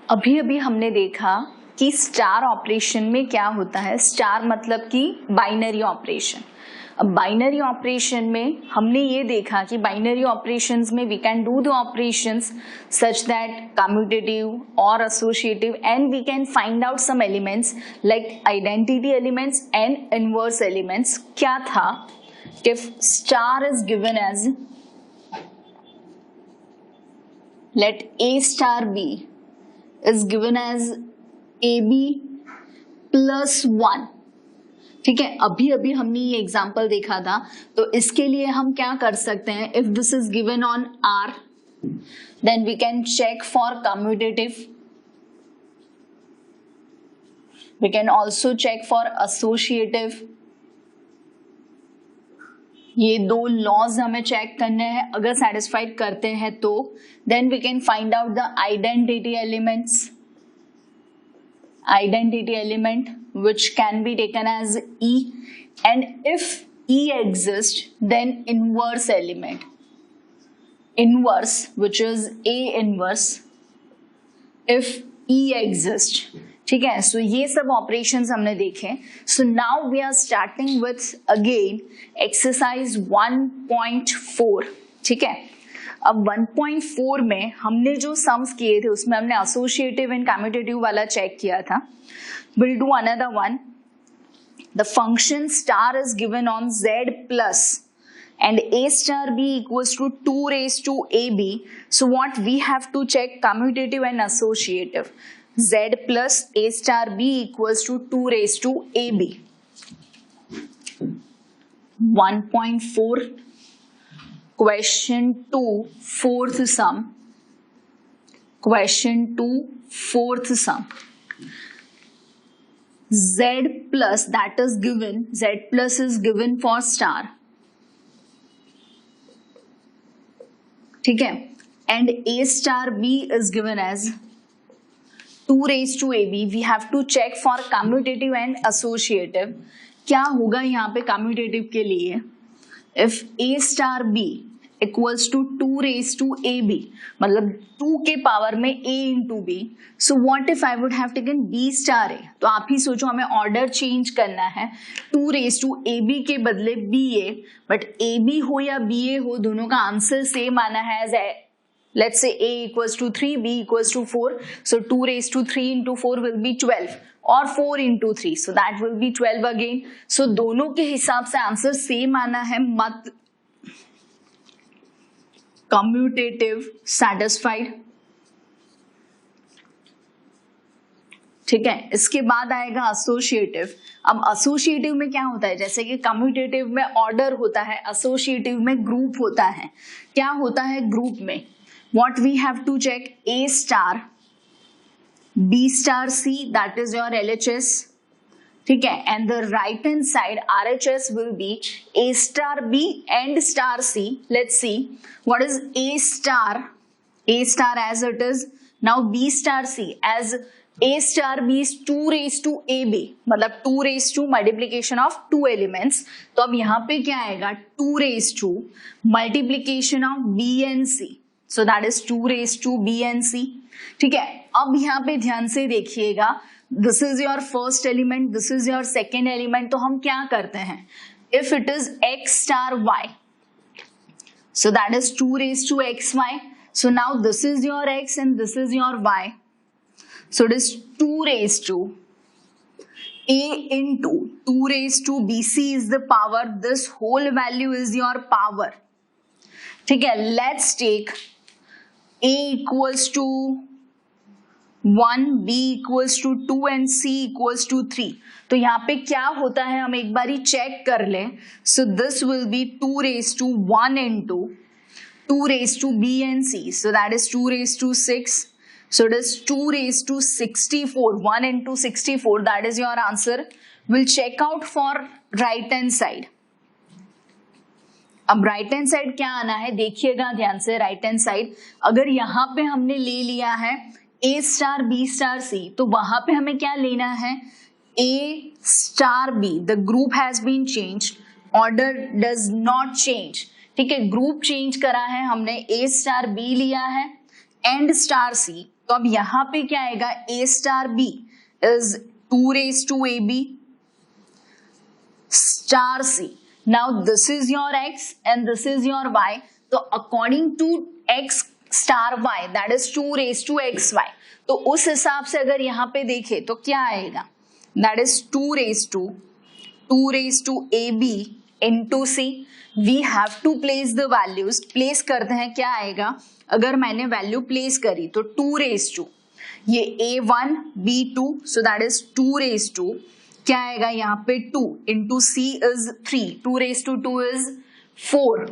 अभी अभी हमने देखा कि स्टार ऑपरेशन में क्या होता है। स्टार मतलब कि बाइनरी ऑपरेशन। अब बाइनरी ऑपरेशन में हमने ये देखा कि बाइनरी ऑपरेशंस में we can do the operations such that commutative और associative and we can find out some elements like identity elements and inverse elements. क्या था? if star is given as, let A star B is given as AB plus 1। ठीक है, अभी अभी हमने ये example देखा था, तो इसके लिए हम क्या कर सकते हैं? If this is given on R, then we can check for commutative, we can also check for associative। ये दो लॉज हमें चेक करने हैं, अगर सेटिस्फाइड करते हैं तो then we can find out the identity elements, identity element which can be taken as E, and if E exists then inverse element, inverse which is A inverse if E exists। ठीक है, सो ये सब operations हमने देखे। So now we are starting with again exercise 1.4। ठीक है, अब 1.4 में हमने जो सम्स किए थे उसमें हमने एसोसिएटिव एंड कम्यूटेटिव वाला चेक किया था। Will do another one. The function star is given on Z plus and A star B equals to 2 raised to AB. So what we have to check commutative and associative. Z plus A star B equals to 2 raised to AB. 1.4 question 2 fourth sum. Question 2 fourth sum. Z plus, that is given, Z plus is given for star. ठीक है, and A star B is given as 2 raised to AB. We have to check for commutative and associative. क्या होगा यहाँ पे commutative के लिए? If A star B equals to 2 raised to AB, मतलब 2 के पावर में A into B. So what if I would have taken B star A? तो आप ही सोचो, हमें ऑर्डर चेंज करना है। 2 raised to AB के बदले BA, बट AB हो या BA हो, दोनों का आंसर सेम आना है। Let's say A equals to 3, B equals to 4. So 2 raised to 3 into 4 will be 12, or 4 into 3. So that will be 12 again. So दोनों के हिसाब से आंसर सेम आना है। मत कम्यूटेटिव सैटिस्फाइड। ठीक है, इसके बाद आएगा एसोसिएटिव। अब एसोसिएटिव में क्या होता है? जैसे कि कम्यूटेटिव में ऑर्डर होता है, एसोसिएटिव में ग्रुप होता है। क्या होता है ग्रुप में? What we have to check, A star B star C, that is your LHS. ठीक है, and the right hand side RHS will be A star B and star C. Let's see what is A star as it is. Now B star C, as A star B is 2 raised to AB, मतलब 2 raised to multiplication of 2 elements. तो अब यहाँ पे क्या आएगा? 2 raised to multiplication of B and C. So that is 2 raised to B and C. ठीक है, अब यहाँ पे ध्यान से देखिएगा, this is your first element, this is your second element. तो हम क्या करते हैं? If it is X star Y, so that is 2 raised to XY. So now this is your X and this is your Y. So it is 2 raised to A into 2 raised to BC is the power. This whole value is your power. ठीक है, let's take A equals to 1, B equals to 2 and C equals to 3. तो यहाँ पे क्या होता है हम एक बारी चेक कर लें। So this will be 2 raised to 1 into 2 raised to B and C. So that is 2 raised to 6. So it is 2 raised to 64. 1 into 64. That is your answer. We'll check out for right hand side. अब right hand side क्या आना है? देखिएगा ध्यान से। Right hand side अगर यहाँ पे हमने ले लिया है A star B star C, तो वहां पे हमें क्या लेना है? A star B, the group has been change, order does not change. ठीक है, ग्रुप चेंज करा है हमने। A स्टार B लिया है एंड स्टार C, तो अब यहाँ पे क्या आएगा, a star b is 2 raised to ab star c. Now this is your x and this is your y. तो according to x star y that is 2 raised to xy. तो उस हिसाब से अगर यहाँ पे देखें तो क्या आएगा, that is 2 raised to ab into c. We have to place the values. place करते हैं, क्या आएगा, अगर मैंने वैल्यू प्लेस करी तो 2 raised to ये a1 b2 so that is 2 raised to क्या आएगा यहाँ पे 2 into c is 3, 2 raised to 2 is 4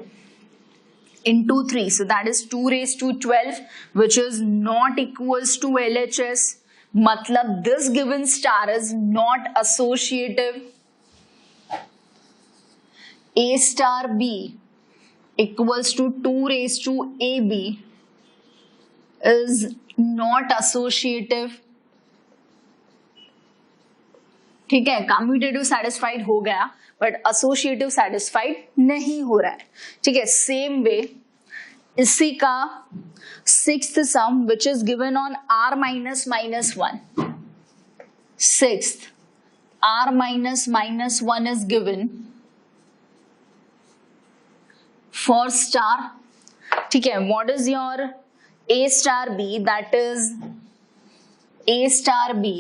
into 3 so that is 2 raised to 12 which is not equals to LHS. मतलब this given star is not associative. A star b equals to 2 raised to ab is not associative. ठीक है, commutative satisfied हो गया but associative satisfied नहीं हो रहा है. ठीक है, सेम वे इसी का sixth sum which is given on r minus minus 1. Sixth r minus minus 1 is given for star. ठीक है, what is your a star b, that is a star b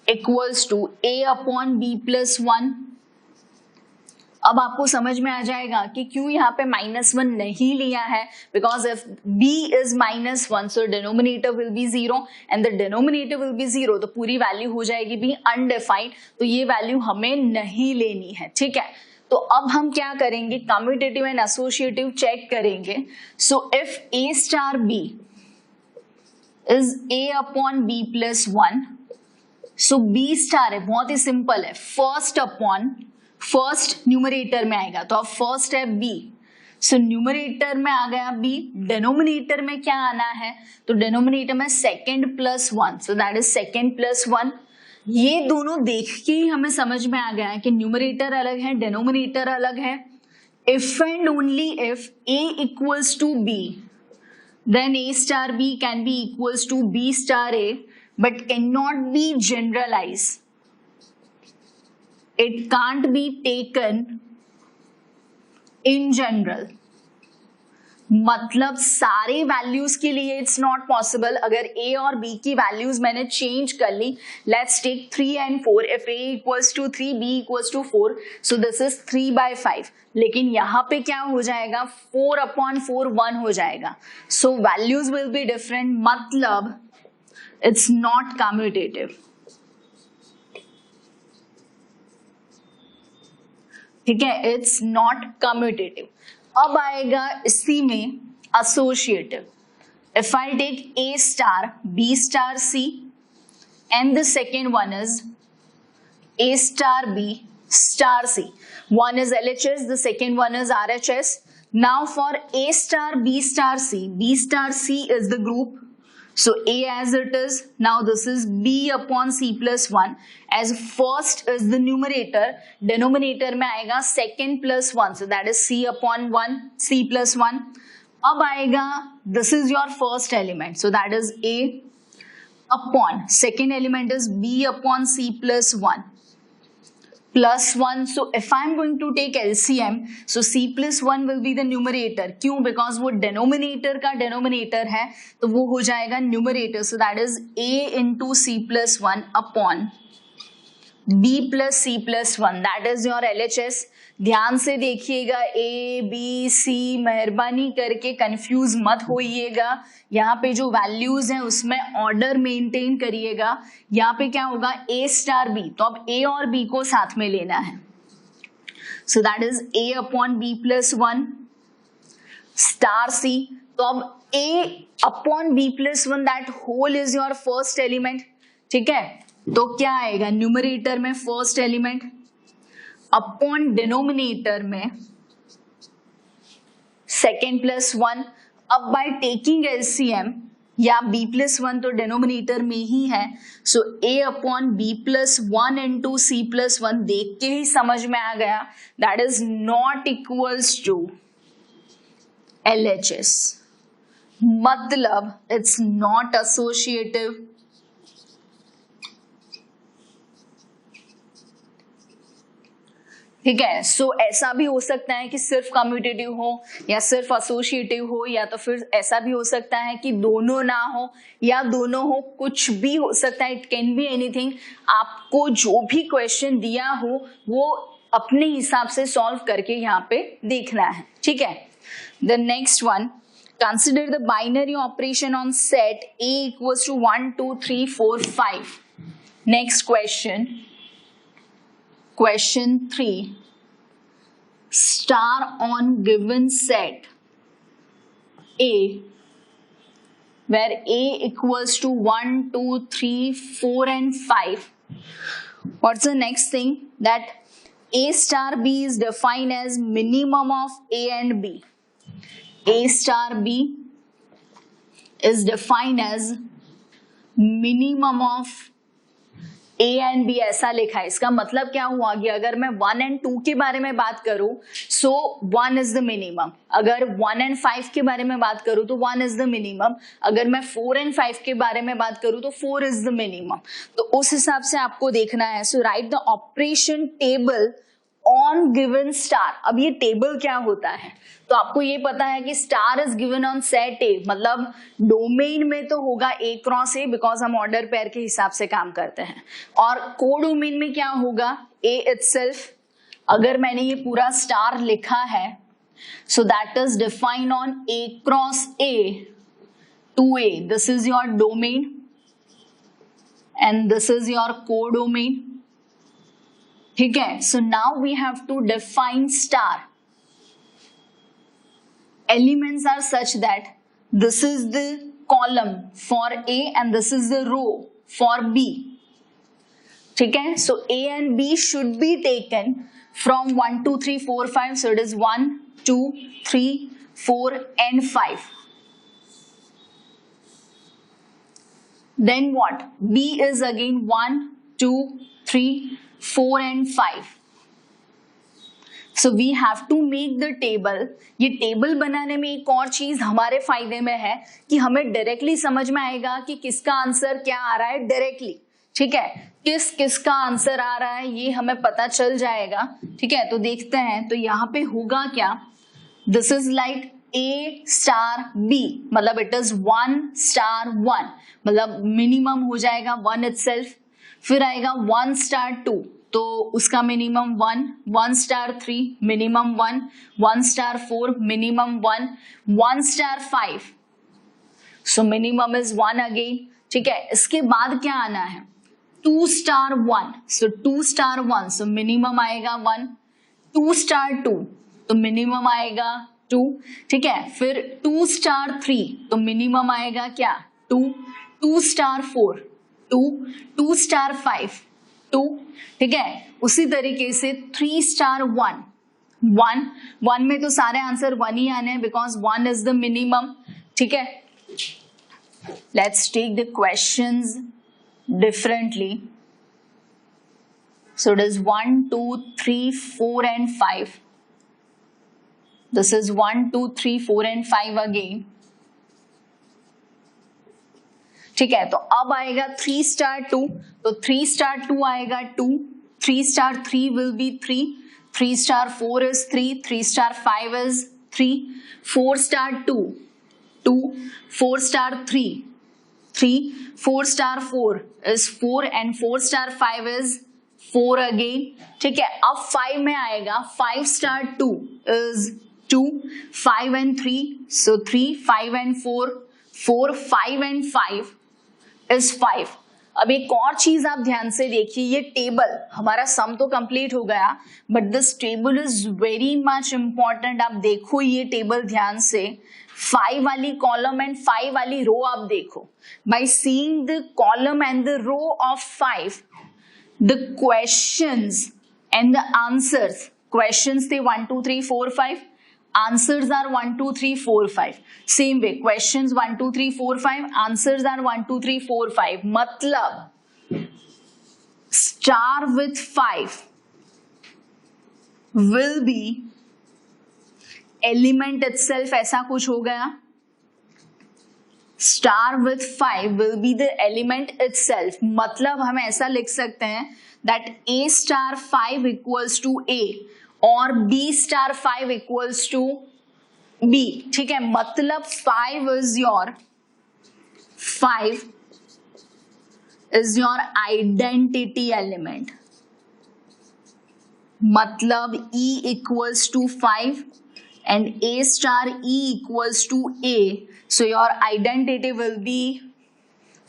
equals to a upon b plus 1. अब आपको समझ में आ जाएगा कि क्यों यहाँ पे -1 नहीं लिया है, because if b is -1 so denominator will be 0 and the denominator will be 0 तो पूरी वैल्यू हो जाएगी भी अनडिफाइंड, तो ये वैल्यू हमें नहीं लेनी है. ठीक है, तो अब हम क्या करेंगे, कम्यूटेटिव एंड एसोसिएटिव चेक करेंगे. So if a star b is a upon b plus 1, so b star है, बहुत ही सिंपल है, फर्स्ट अपॉन फर्स्ट न्यूमरेटर में आएगा, तो अब फर्स्ट है b, सो न्यूमरेटर में आ गया b, डिनोमिनेटर में क्या आना है, तो डिनोमिनेटर में second plus 1 so that is second plus 1. ये दोनों देख के ही हमें समझ में आ गया है कि न्यूमरेटर अलग है, डिनोमिनेटर अलग है. If and only if a equals to b then a star b can be equals to b star a but cannot be generalized. It can't be taken in general. मतलब सारे values के लिए it's not possible. अगर a और b की values मैंने change कर ली, let's take 3 and 4. If a equals to 3, b equals to 4, so this is 3/5. लेकिन यहाँ पे क्या हो जाएगा, 4/4 1 हो जाएगा, so values will be different, मतलब इट्स नॉट कम्यूटेटिव. ठीक है, इट्स नॉट कम्यूटेटिव. अब आएगा इसी में associative. If I take a star b star c and the second one is a star b star c. One is LHS, the second one is RHS. Now for a star b star c is the group, so a as it is. Now this is b upon c plus 1, as first is the numerator, denominator में आएगा second plus 1 so that is c upon 1, c plus 1. अब आएगा, this is your first element so that is a upon, second element is b upon c plus 1 plus 1. So if I am going to take LCM, so c plus 1 will be the numerator. क्यों? Because वो denominator का denominator है, तो वो हो जाएगा numerator. So that is a into c plus 1 upon b plus c plus 1. That is your LHS. ध्यान से देखिएगा, a b c, मेहरबानी करके कंफ्यूज मत होइएगा. यहाँ पे जो वैल्यूज हैं उसमें ऑर्डर मेंटेन करिएगा. यहाँ पे क्या होगा, a स्टार b, तो अब a और b को साथ में लेना है. So that is a upon b plus 1 star c. तो अब a upon b plus 1 that whole is your first element. ठीक है, तो क्या आएगा, न्यूमरेटर में फर्स्ट एलिमेंट अपॉन डिनोमिनेटर में सेकेंड प्लस 1. अब बाय टेकिंग एलसीएम, या b प्लस 1 तो डिनोमिनेटर में ही है, so a upon b plus 1 into c plus 1 देख के ही समझ में आ गया, that is not equals to LHS. मतलब इट्स नॉट एसोसिएटिव। ठीक है, सो ऐसा भी हो सकता है कि सिर्फ कम्यूटेटिव हो या सिर्फ एसोसिएटिव हो, या तो फिर ऐसा भी हो सकता है कि दोनों ना हो या दोनों हो, कुछ भी हो सकता है, इट कैन बी एनीथिंग। आपको जो भी क्वेश्चन दिया हो वो अपने हिसाब से सॉल्व करके यहाँ पे देखना है। ठीक है, the next one, consider the binary operation on set A equals to 1 2 3 4 5. Next question, question 3, star on given set A where A equals to 1 2 3 4 and 5. What's the next thing? That A star B is defined as minimum of A and B. A star B is defined as minimum of A and B, ऐसा लिखा है। इसका मतलब क्या हुआ कि अगर मैं 1 and 2 के बारे में बात करूं सो 1 is the minimum, अगर 1 and 5 के बारे में बात करूं तो 1 is the minimum, अगर मैं 4 and 5 के बारे में बात करूं तो 4 is the minimum। तो उस हिसाब से आपको देखना है। So write the operation table on given star. अब ये टेबल क्या होता है, तो आपको ये पता है कि star is given on set ए, मतलब डोमेन में तो होगा ए क्रॉस ए, बिकॉज हम ऑर्डर पेयर के हिसाब से काम करते हैं, और कोडोमेन में क्या होगा, ए इटसेल्फ। अगर मैंने ये पूरा स्टार लिखा है so that is defined on A cross A to A, this is your domain and this is your codomain. ठीक है, so now we have to define star. Elements are such that this is the column for A and this is the row for B. ठीक है, so A and B should be taken from 1 2 3 4 5, so it is 1 2 3 4 and 5. Then what? B is again 1 2 3 4 and 5. So we have to make the table। ये table बनाने में एक और चीज हमारे फायदे में है कि हमें डायरेक्टली समझ में आएगा कि किसका आंसर क्या आ रहा है डायरेक्टली। ठीक है, किसका आंसर आ रहा है ये हमें पता चल जाएगा। ठीक है, तो देखते हैं, तो यहाँ पे होगा क्या, this is like A star B, मतलब इट इज 1 स्टार 1, मतलब मिनिमम हो जाएगा 1 इटसेल्फ। फिर आएगा 1 स्टार 2, तो उसका minimum 1, 1 star 3 minimum 1, 1 star 4 minimum 1, 1 star 5, so minimum is 1 again. ठीक है, इसके बाद क्या आना है, 2 स्टार 1, सो 2 स्टार 1, सो मिनिमम आएगा 1, 2 स्टार 2 तो मिनिमम आएगा 2। ठीक है, फिर 2 स्टार 3 तो मिनिमम आएगा क्या, 2, 2 स्टार 4 2, 2 स्टार 5 2। ठीक है, उसी तरीके से 3 स्टार 1 1, 1 में तो सारे आंसर 1 ही आने हैं बिकॉज 1 इज द मिनिमम। ठीक है, let's take the questions differently. So it is 1 2 3 4 and 5, this is 1 2 3 4 and 5 again. ठीक है, तो अब आएगा 3 स्टार 2, तो 3 स्टार 2 आएगा 2, 3 star 3 will be 3, 3 star 4 is 3, 3 star 5 is 3, 4 star 2 2, 4 star 3 3, 4 star 4 is 4 and 4 star 5 is 4 again. ठीक है, अब 5 में आएगा 5 star 2 is 2, 5 and 3, so 3, 5 and 4, 4, 5 and 5 is 5। अब एक और चीज आप ध्यान से देखिए, ये टेबल हमारा सम तो कंप्लीट हो गया, but this table is very much important. आप देखो ये टेबल ध्यान से, 5 वाली कॉलम एंड 5 वाली रो आप देखो। By seeing the column and the row of 5, the questions and the answers, questions थे 1 2 3 4 5, answers are 1 2 3 4 5, same way questions 1 2 3 4 5, answers are 1 2 3 4 5। मतलब star with 5 will be element itself, ऐसा कुछ हो गया। Star with 5 will be the element itself. मतलब हम ऐसा लिख सकते हैं that A star 5 equals to A और B star 5 equals to B। ठीक है, मतलब 5 इज योर आइडेंटिटी एलिमेंट। मतलब E equals to 5 and A star E equals to A, so your identity will be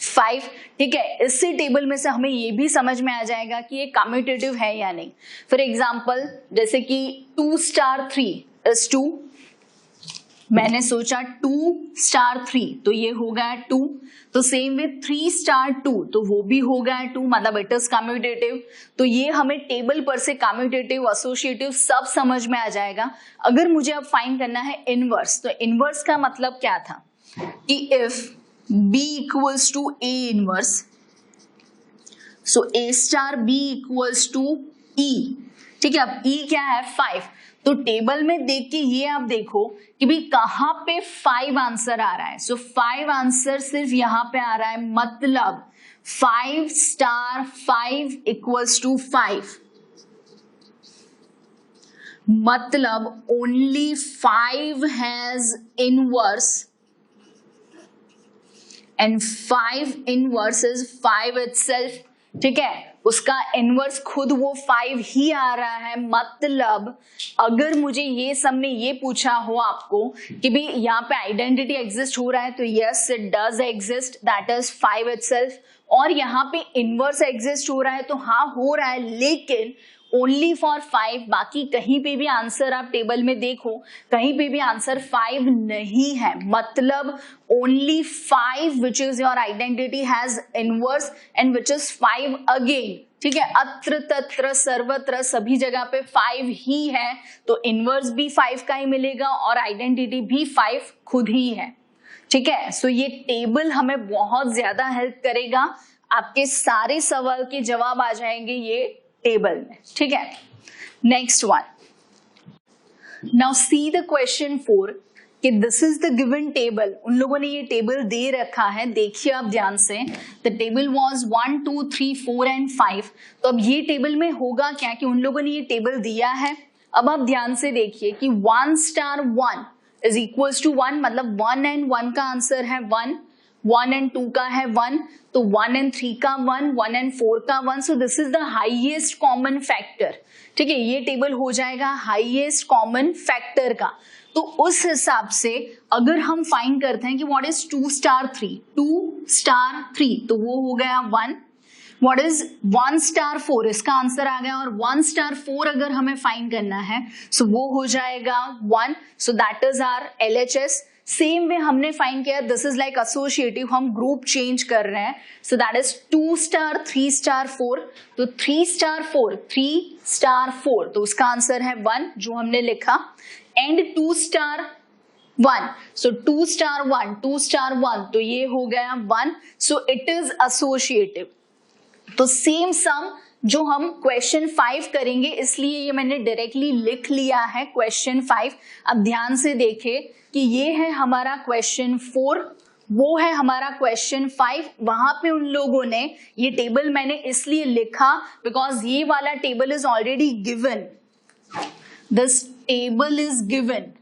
5। ठीक है, इसी टेबल में से हमें ये भी समझ में आ जाएगा कि ये कम्यूटेटिव है या नहीं। फॉर एग्जाम्पल जैसे कि 2 स्टार 3 इज 2, मैंने सोचा 2 स्टार 3 तो ये हो गया 2, तो सेम विथ 3 स्टार 2 तो वो भी हो गया 2, मतलब इट इज कम्यूटेटिव। तो ये हमें टेबल पर से कम्यूटेटिव, एसोसिएटिव सब समझ में आ जाएगा। अगर मुझे अब फाइंड करना है इनवर्स, तो इनवर्स का मतलब क्या था कि if B equals to A inverse, so A star B equals to E। ठीक है, अब E क्या है 5, तो टेबल में देख के ये आप देखो कि भी कहां पे 5 आंसर आ रहा है। सो 5 आंसर सिर्फ यहां पे आ रहा है, मतलब 5 स्टार 5 इक्वल्स टू 5, मतलब only 5 has inverse and 5 inverse is 5 itself. ठीक है, उसका इनवर्स खुद वो 5 ही आ रहा है। मतलब अगर मुझे ये सब में ये पूछा हो आपको कि भी यहाँ पे आइडेंटिटी एग्जिस्ट हो रहा है, तो yes it does exist, that is 5 itself. और यहाँ पे इनवर्स एग्जिस्ट हो रहा है, तो हाँ हो रहा है, लेकिन ओनली फॉर 5। बाकी कहीं पे भी आंसर आप टेबल में देखो, कहीं पे भी आंसर 5 नहीं है। मतलब only 5 which is your identity has inverse and which is 5 again. ठीक है, अत्र तत्र सर्वत्र सभी जगह पे 5 ही है, तो इनवर्स भी 5 का ही मिलेगा और आइडेंटिटी भी 5 खुद ही है। ठीक है, सो ये टेबल हमें बहुत ज्यादा हेल्प करेगा, आपके सारे सवाल के जवाब आ जाएंगे ये टेबल में। ठीक है, next one, now see the question 4 कि this is the given table. उन लोगों ने ये टेबल दे रखा है, देखिए आप ध्यान से। The table was 1 2 3 4 and 5। तो अब ये टेबल में होगा क्या कि उन लोगों ने ये टेबल दिया है। अब आप ध्यान से देखिए कि 1 स्टार 1 इज इक्वल्स टू 1, मतलब 1 एंड 1 का आंसर है 1, 1 एंड 2 का है 1, तो 1 एंड 3 का 1, 1 एंड 4 का 1। सो this is the highest common factor. ठीक है, ये टेबल हो जाएगा हाईएस्ट कॉमन फैक्टर का। तो उस हिसाब से अगर हम फाइंड करते हैं कि व्हाट इज 2 स्टार 3, 2 स्टार 3 तो वो हो गया 1। व्हाट इज 1 स्टार 4, इसका आंसर आ गया, और 1 स्टार 4 अगर हमें फाइंड करना है सो वो हो जाएगा 1। So that is our LHS। Same way हमने फाइंड किया, दिस इज लाइक एसोसिएटिव, हम ग्रुप चेंज कर रहे हैं। So that is 2 star 3 star 4, तो 3 स्टार 4 3 स्टार 4 तो उसका आंसर है 1 जो हमने लिखा, and 2 star 1, so 2 star 1 2 star 1 तो ये हो गया 1। सो इट इज एसोसिएटिव। तो सेम सम जो हम क्वेश्चन 5 करेंगे, इसलिए ये मैंने डायरेक्टली लिख लिया है क्वेश्चन 5। अब ध्यान से देखें कि ये है हमारा क्वेश्चन 4, वो है हमारा क्वेश्चन 5। वहां पे उन लोगों ने ये टेबल मैंने इसलिए लिखा बिकॉज ये वाला table is already given, this table is given.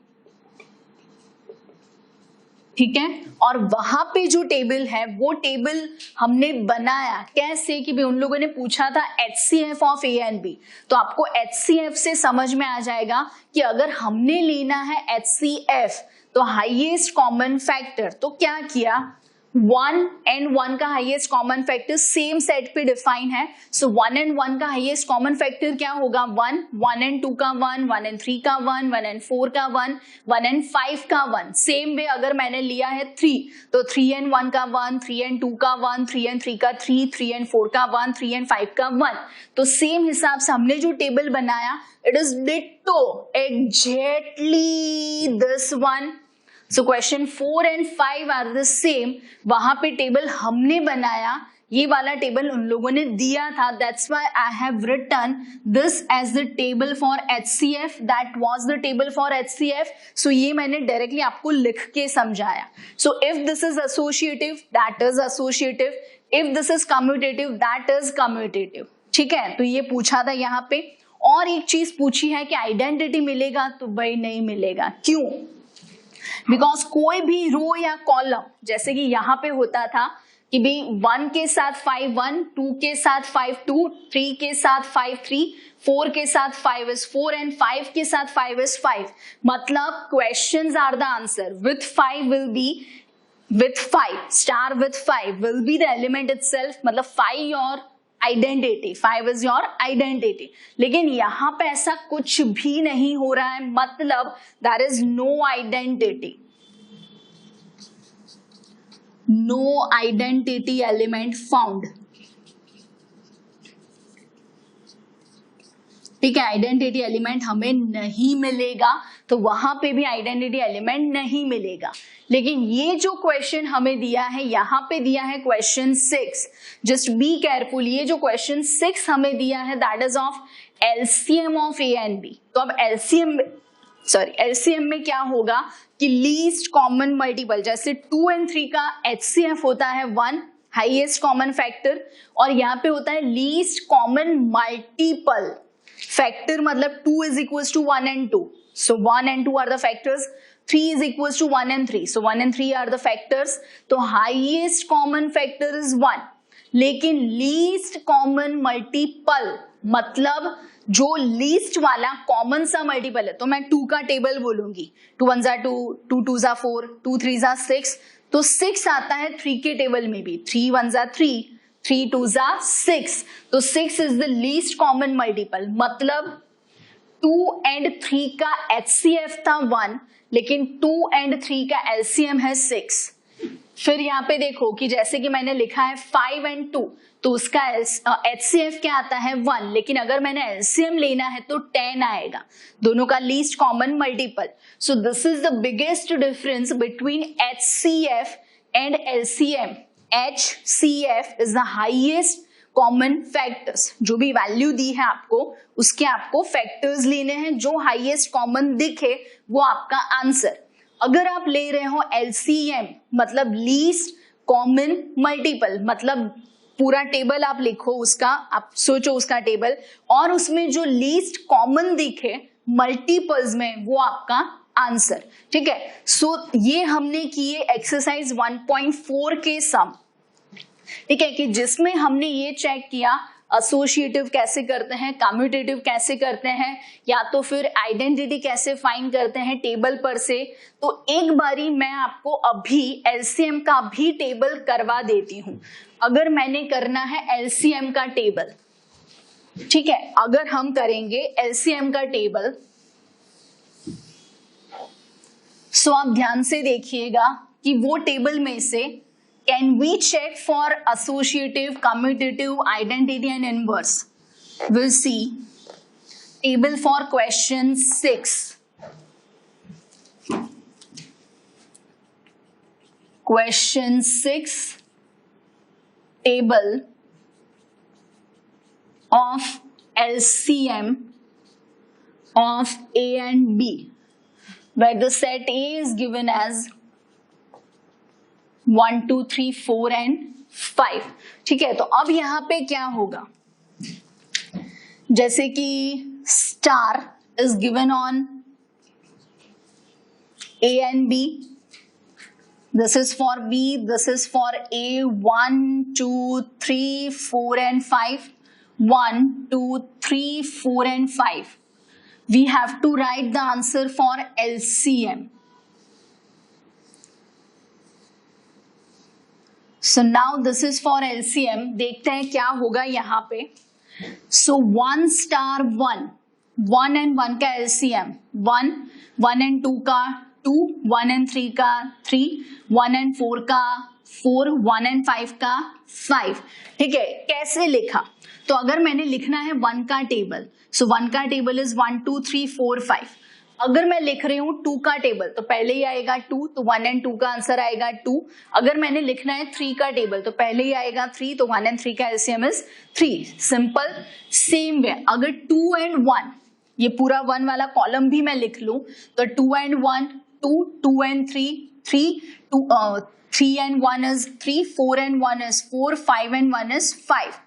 ठीक है, और वहां पे जो टेबल है वो टेबल हमने बनाया कैसे कि भी उन लोगों ने पूछा था HCF of A and B, तो आपको HCF से समझ में आ जाएगा कि अगर हमने लेना है HCF तो हाईएस्ट कॉमन फैक्टर, तो क्या किया 1 एंड 1 का highest common factor same set पे डिफाइन है। सो 1 एंड 1 का हाईएस्ट कॉमन फैक्टर क्या होगा 1, 1 एंड 2 का 1, 1 एंड 3 का 1, 1 एंड 4 का 1, 1 एंड 5 का 1। सेम वे अगर मैंने लिया है 3 तो 3 एंड 1 का 1, 3 एंड 2 का 1, 3 एंड 3 का 3, 3 एंड 4 का 1, 3 एंड 5 का 1। तो सेम हिसाब से हमने जो टेबल बनाया it is ditto exactly this one. So question 4 and 5 are the same, वहां पे टेबल हमने बनाया ये वाला टेबल उन लोगों ने दिया था, that's why I have written this as the table for HCF, that was the table for HCF. So ये मैंने डायरेक्टली आपको लिख के समझाया. So if this is associative that is associative, if this is commutative that is commutative. ठीक है, तो ये पूछा था यहाँ पे. और एक चीज पूछी है कि आइडेंटिटी मिलेगा, तो भाई नहीं मिलेगा. क्यों? बिकॉज कोई भी रो या कॉलम, जैसे कि यहाँ पे होता था कि भाई 1 के साथ 5 1, 2 के साथ 5 2, 3 के साथ 5 3, 4 के साथ 5 is 4 एंड 5 के साथ 5 is 5. मतलब क्वेश्चंस आर द आंसर. विथ 5 will be, with 5 star with 5 will be the element itself. मतलब 5 your identity, 5 is your identity. लेकिन यहाँ पे ऐसा कुछ भी नहीं हो रहा है, मतलब there is no identity, no identity element found. ठीक है, आइडेंटिटी एलिमेंट हमें नहीं मिलेगा, तो वहां पे भी आइडेंटिटी एलिमेंट नहीं मिलेगा. लेकिन ये जो क्वेश्चन हमें दिया है, यहाँ पे दिया है क्वेश्चन 6. Just be careful. ये जो क्वेश्चन 6 हमें दिया है that is of LCM of A and B. तो अब एलसीएम में क्या होगा कि लीस्ट कॉमन मल्टीपल, जैसे 2 and 3 का HCF होता है 1 हाईएस्ट कॉमन फैक्टर, और यहाँ पे होता है लीस्ट कॉमन मल्टीपल फैक्टर. मतलब 2 is equals to 1 and 2, so 1 and 2 are the factors. 3 is equals to 1 and 3, so 1 and 3 are the factors. तो highest common factor is 1, लेकिन least common multiple मतलब जो लीस्ट वाला कॉमन सा multiple है, तो मैं 2 का टेबल बोलूंगी. 2 1 जा 2, 2 2 जा 4, 2 3 जा 6, तो 6 आता है 3 के टेबल में भी. 3 1 जा 3, 3 2 जा 6, तो 6 is the least common multiple. मतलब 2 and 3 का HCF था 1, लेकिन 2 and 3 का LCM है 6. फिर यहाँ पे देखो कि जैसे कि मैंने लिखा है 5 and 2, तो उसका HCF क्या आता है 1, लेकिन अगर मैंने LCM लेना है तो 10 आएगा, दोनों का least common multiple. So this is the biggest difference between HCF and LCM. HCF is the highest common factors. जो भी वैल्यू दी है आपको, उसके आपको फैक्टर्स लेने हैं, जो हाईएस्ट कॉमन दिखे वो आपका आंसर. अगर आप ले रहे हो LCM मतलब लीस्ट कॉमन मल्टीपल, मतलब पूरा टेबल आप लिखो उसका, आप सोचो उसका टेबल, और उसमें जो लीस्ट कॉमन दिखे मल्टीपल्स में, वो आपका आंसर. ठीक है, सो ये हमने किए एक्सरसाइज 1.4 के सम. ठीक है, कि जिसमें हमने ये चेक किया एसोसिएटिव कैसे करते हैं, कम्यूटेटिव कैसे करते हैं, या तो फिर आइडेंटिटी कैसे फाइंड करते हैं टेबल पर से. तो एक बारी मैं आपको अभी एलसीएम का भी टेबल करवा देती हूं. अगर मैंने करना है एलसीएम का टेबल, ठीक है, अगर हम करेंगे एलसीएम का टेबल, सो आप ध्यान से देखिएगा कि वो टेबल में से can we check for associative, commutative, identity and inverse. We'll see table for question 6. Question 6 table of LCM of A and B, where the set A is given as 1 2 3 4 and 5. ठीक है, तो अब यहाँ पे क्या होगा, जैसे कि star is given on A and B, this is for B, this is for A, 1 2 3 4 and 5, 1 2 3 4 and 5. We have to write the answer for LCM. So now this is for LCM. देखते हैं क्या होगा यहाँ पे. So 1 star 1, 1 and 1 का LCM 1, 1 and 2 का 2, 1 and 3 का 3, 1 and 4 का 4, 1 and 5 का 5. ठीक है, कैसे लिखा, तो अगर मैंने लिखना है 1 का टेबल, so 1 का टेबल इज 1 2 3 4 5. अगर मैं लिख रही हूँ 2 का टेबल तो पहले ही आएगा 2, तो 1 एंड 2 का आंसर आएगा 2। अगर मैंने लिखना है 3 का टेबल तो पहले ही आएगा 3, तो 1 एंड 3 का LCM is 3। Simple. Same way अगर 2 एंड 1, ये पूरा 1 वाला कॉलम भी मैं लिख लूं तो 2 and 1 2, 2 and 3 3, 3 and 1 is 3, 4 and 1 is 4, 5 and 1 is 5।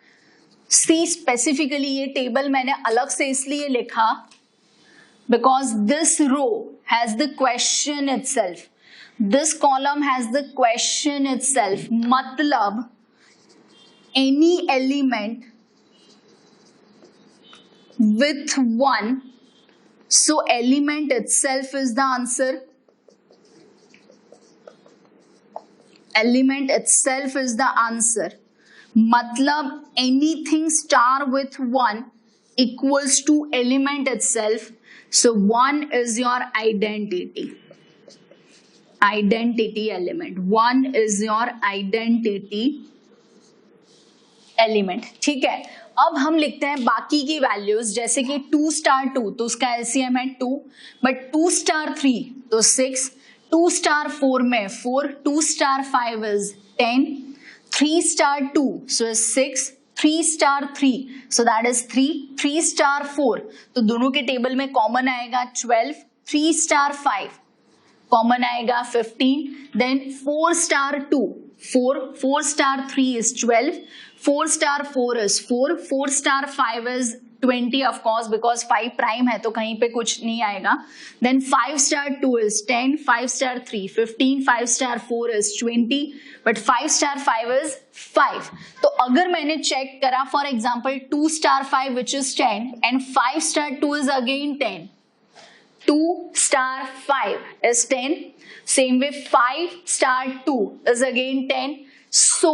See specifically ये टेबल मैंने अलग से इसलिए लिखा because this row has the question itself, this column has the question itself, मतलब any element with 1, so element itself is the answer, element itself is the answer, मतलब anything star with 1 equals to element itself. So 1 is your identity element, 1 is your identity element। ठीक है, अब हम लिखते हैं बाकी की वैल्यूज, जैसे कि 2 स्टार 2 तो उसका एलसीएम है 2, बट 2 स्टार 3 तो 6, 2 स्टार 4 में 4, 2 star 5 is 10, 3 star 2 so is 6, 3 star 3 so that is 3, 3 star 4 तो दोनों के टेबल में कॉमन आएगा 12, 3 स्टार 5 कॉमन आएगा 15, then 4 star 2 4, 4 star 3 is 12, 4 star 4 is 4, 4 star 5 is 20 of course because 5 prime है तो कहीं पे कुछ नहीं आएगा, then 5 star 2 is 10, 5 star 3 15, 5 star 4 is 20, but 5 star 5 is 5। तो अगर मैंने चेक करा for example 2 star 5 which is 10 and 5 star 2 is again 10, 2 star 5 is 10, same way 5 star 2 is again 10, so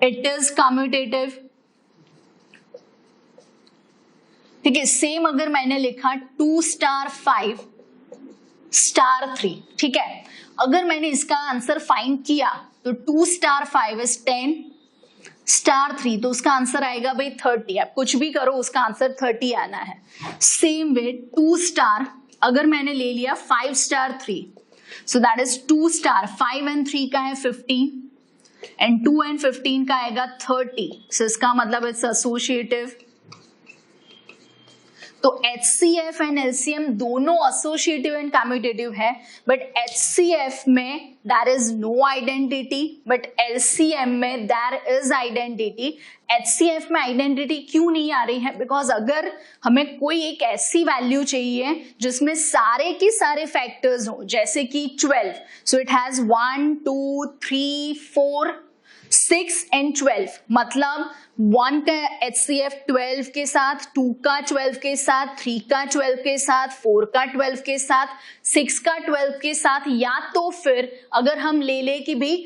it is commutative। ठीक है, सेम अगर मैंने लिखा 2 star 5 star 3, ठीक है, अगर मैंने इसका आंसर फाइंड किया तो 2 स्टार 5 is 10 स्टार 3 तो उसका आंसर आएगा भाई 30। आप कुछ भी करो उसका आंसर 30 आना है। सेम वे 2 स्टार अगर मैंने ले लिया 5 star 3 so that is 2 star 5 and 3 का है 15 एंड 2 एंड 15 का आएगा 30, सो इसका मतलब इट्स एसोसिएटिव। तो HCF एंड LCM दोनों एसोसिएटिव एंड कम्यूटेटिव है, बट HCF में there is no identity, but LCM में देयर इज आइडेंटिटी। HCF में आइडेंटिटी क्यों नहीं आ रही है? बिकॉज अगर हमें कोई एक ऐसी वैल्यू चाहिए जिसमें सारे के सारे फैक्टर्स हो, जैसे कि 12, सो इट हैज 1 2 3 4 6 एंड 12, मतलब 1 का HCF 12 के साथ, 2 का 12 के साथ, 3 का 12 के साथ, 4 का 12 के साथ, 6 का 12 के साथ, या तो फिर अगर हम ले ले कि भाई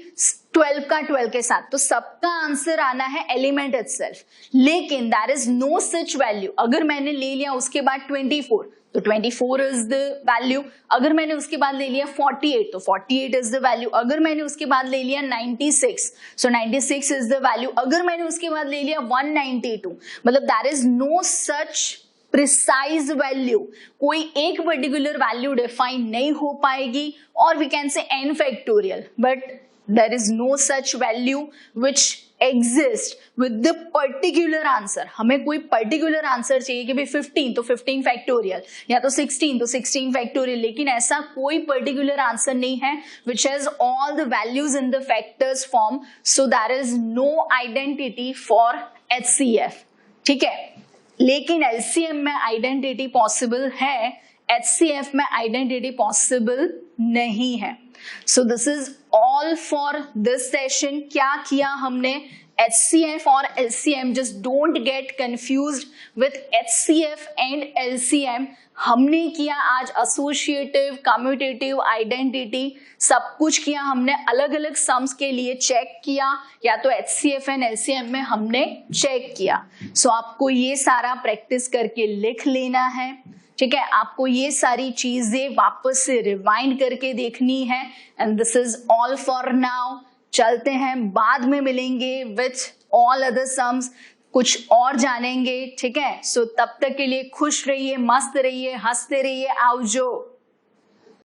12 का 12 के साथ, तो सबका आंसर आना है एलिमेंट इटसेल्फ। लेकिन there is no such value. अगर मैंने ले लिया उसके बाद 24 तो 24 इज द वैल्यू, अगर मैंने उसके बाद ले लिया 48 तो 48 इज द वैल्यू, अगर मैंने उसके बाद ले लिया 96 सो 96 इज द वैल्यू, अगर मैंने उसके बाद ले लिया 192, मतलब there is no such precise value. कोई एक पर्टिकुलर वैल्यू डिफाइन नहीं हो पाएगी, और we can say n factorial, but there is no such value which exist with the particular answer। हमें कोई particular answer चाहिए कि भाई 15 तो 15 फैक्टोरियल, या तो 16 तो 16 फैक्टोरियल, लेकिन ऐसा कोई particular answer नहीं है which has all the values in the factors form, so there is no identity for HCF। ठीक है, लेकिन LCM में आइडेंटिटी पॉसिबल है, HCF में आइडेंटिटी पॉसिबल नहीं है। So this is all for this session। क्या किया हमने? HCF और LCM, just don't get confused with HCF and LCM। हमने किया आज एसोसिएटिव, कम्यूटेटिव, आइडेंटिटी, सब कुछ किया हमने। अलग अलग सम्स के लिए चेक किया, या तो HCF एंड LCM में हमने चेक किया। सो आपको ये सारा प्रैक्टिस करके लिख लेना है, ठीक है, आपको ये सारी चीजें वापस से रिवाइंड करके देखनी है। And this is all for now. चलते हैं, बाद में मिलेंगे विथ ऑल अदर सम्स। कुछ और जानेंगे, ठीक है। सो तब तक के लिए खुश रहिए, मस्त रहिए, हंसते रहिए, आओ जो।